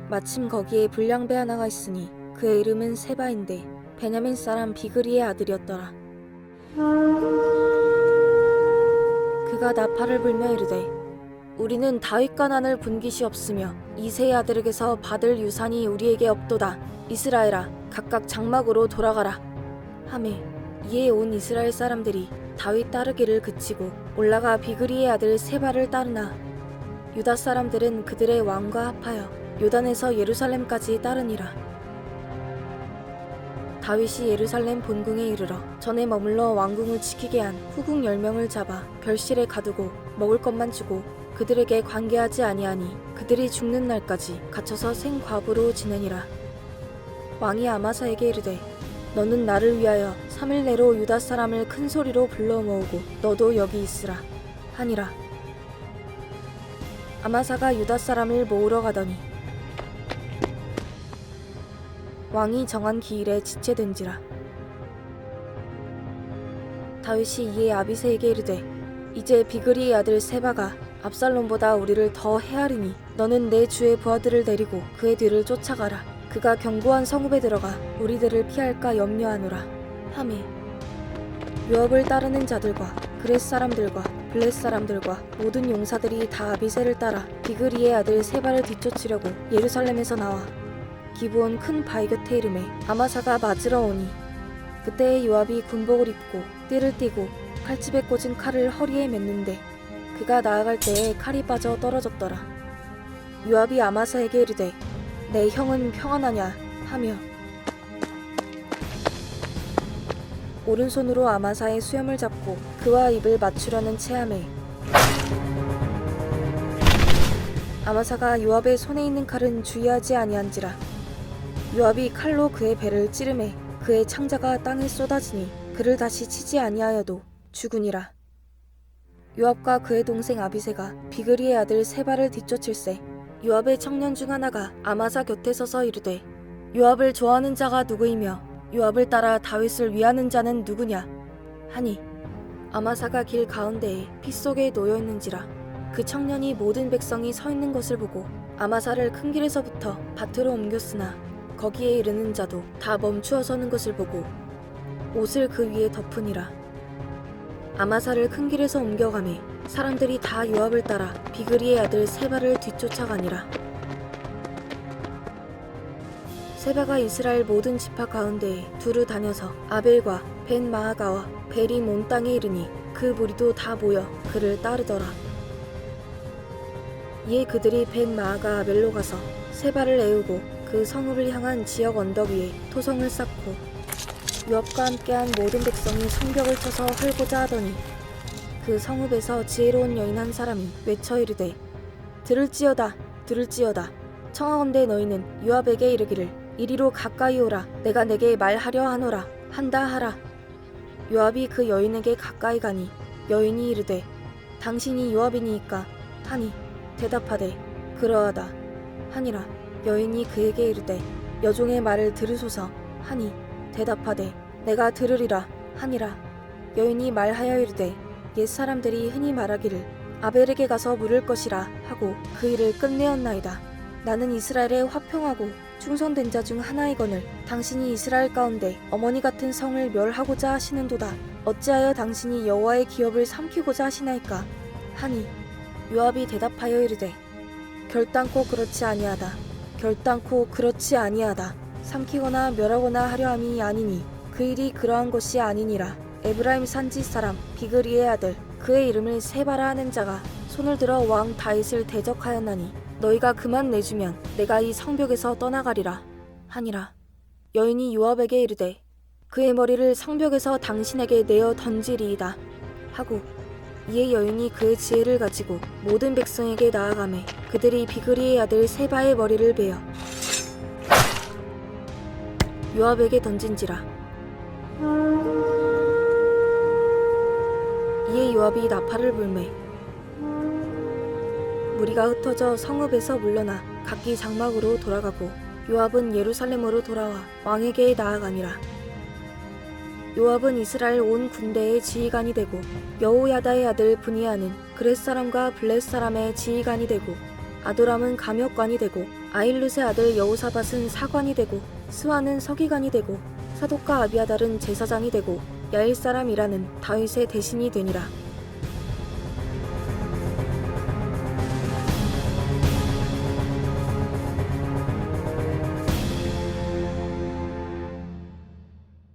마침 거기에 불량배 하나가 있으니 그의 이름은 세바인데 베냐민 사람 비그리의 아들이었더라. 그가 나팔을 불며 이르되 우리는 다윗 가난을 본 기시 없으며 이새의 아들에게서 받을 유산이 우리에게 없도다. 이스라엘아 각각 장막으로 돌아가라 하매 이에 온 이스라엘 사람들이 다윗 따르기를 그치고 올라가 비그리의 아들 세바를 따르나 유다 사람들은 그들의 왕과 합하여 요단에서 예루살렘까지 따르니라. 다윗이 예루살렘 본궁에 이르러 전에 머물러 왕궁을 지키게 한 후궁 10명을 잡아 별실에 가두고 먹을 것만 주고 그들에게 관계하지 아니하니 그들이 죽는 날까지 갇혀서 생과부로 지내니라. 왕이 아마사에게 이르되 너는 나를 위하여 3일 내로 유다 사람을 큰 소리로 불러 모으고 너도 여기 있으라 하니라. 아마사가 유다 사람을 모으러 가더니 왕이 정한 기일에 지체된지라. 다윗이 이에 아비새에게 이르되 이제 비그리의 아들 세바가 압살롬보다 우리를 더 헤아리니 너는 내 주의 부하들을 데리고 그의 뒤를 쫓아가라. 그가 견고한 성읍에 들어가 우리들을 피할까 염려하노라 하매 요압을 따르는 자들과 그렛 사람들과 블렛 사람들과 모든 용사들이 다 아비새를 따라 비그리의 아들 세바를 뒤쫓으려고 예루살렘에서 나와 기브온 큰 바위 곁에 이르매 아마사가 맞으러 오니 그때에 요압이 군복을 입고 띠를 띠고 칼집에 꽂은 칼을 허리에 맸는데 그가 나아갈 때에 칼이 빠져 떨어졌더라. 요압이 아마사에게 이르되 내 형은 평안하냐 하며 오른손으로 아마사의 수염을 잡고 그와 입을 맞추려는 체함에 아마사가 요압의 손에 있는 칼은 주의하지 아니한지라. 요압이 칼로 그의 배를 찌르매 그의 창자가 땅에 쏟아지니 그를 다시 치지 아니하여도 죽으니라. 요압과 그의 동생 아비새가 비그리의 아들 세바를 뒤쫓을세 요압의 청년 중 하나가 아마사 곁에 서서 이르되 요압을 좋아하는 자가 누구이며 요압을 따라 다윗을 위하는 자는 누구냐 하니 아마사가 길 가운데에 피 속에 놓여있는지라. 그 청년이 모든 백성이 서 있는 것을 보고 아마사를 큰 길에서부터 밭으로 옮겼으나 거기에 이르는 자도 다 멈추어 서는 것을 보고 옷을 그 위에 덮으니라. 아마사를 큰 길에서 옮겨가매 사람들이 다 요압을 따라 비그리의 아들 세바를 뒤쫓아가니라. 세바가 이스라엘 모든 지파 가운데에 두루 다녀서 아벨과 벤 마아가와 벨이 온 땅에 이르니 그 무리도 다 모여 그를 따르더라. 이에 그들이 벤 마아가 아벨로 가서 세바를 애우고 그 성읍을 향한 지역 언덕 위에 토성을 쌓고 요압과 함께한 모든 백성이 성벽을 쳐서 헐고자 하더니 그 성읍에서 지혜로운 여인 한 사람이 외쳐 이르되 들을지어다 들을지어다 청하건대 너희는 요압에게 이르기를 이리로 가까이 오라 내가 내게 말하려 하노라 한다 하라. 요압이 그 여인에게 가까이 가니 여인이 이르되 당신이 요압이니이까 하니 대답하되 그러하다 하니라. 여인이 그에게 이르되 여종의 말을 들으소서 하니 대답하되 내가 들으리라 하니라. 여인이 말하여 이르되 옛 사람들이 흔히 말하기를 아벨에게 가서 물을 것이라 하고 그 일을 끝내었나이다. 나는 이스라엘에 화평하고 충성된 자 중 하나이거늘 당신이 이스라엘 가운데 어머니 같은 성을 멸하고자 하시는도다. 어찌하여 당신이 여호와의 기업을 삼키고자 하시나이까 하니 요압이 대답하여 이르되 결단코 그렇지 아니하다. 결단코 그렇지 아니하다. 삼키거나 멸하거나 하려 함이 아니니 그 일이 그러한 것이 아니니라. 에브라임 산지 사람 비그리의 아들 그의 이름을 세바라 하는 자가 손을 들어 왕 다윗을 대적하였나니 너희가 그만 내주면 내가 이 성벽에서 떠나가리라 하니라. 여인이 요압에게 이르되 그의 머리를 성벽에서 당신에게 내어 던지리이다 하고 이에 여인이 그의 지혜를 가지고 모든 백성에게 나아가매 그들이 비그리의 아들 세바의 머리를 베어 요압에게 던진지라. 이에 요압이 나팔을 불매 무리가 흩어져 성읍에서 물러나 각기 장막으로 돌아가고 요압은 예루살렘으로 돌아와 왕에게 나아가니라. 요압은 이스라엘 온 군대의 지휘관이 되고 여호야다의 아들 브니아는 그렛 사람과 블렛 사람의 지휘관이 되고 아도람은 감역관이 되고 아일룻의 아들 여호사밧은 사관이 되고 스와는 서기관이 되고 사독과 아비아달은 제사장이 되고 야일 사람 이라는 다윗의 대신이 되니라.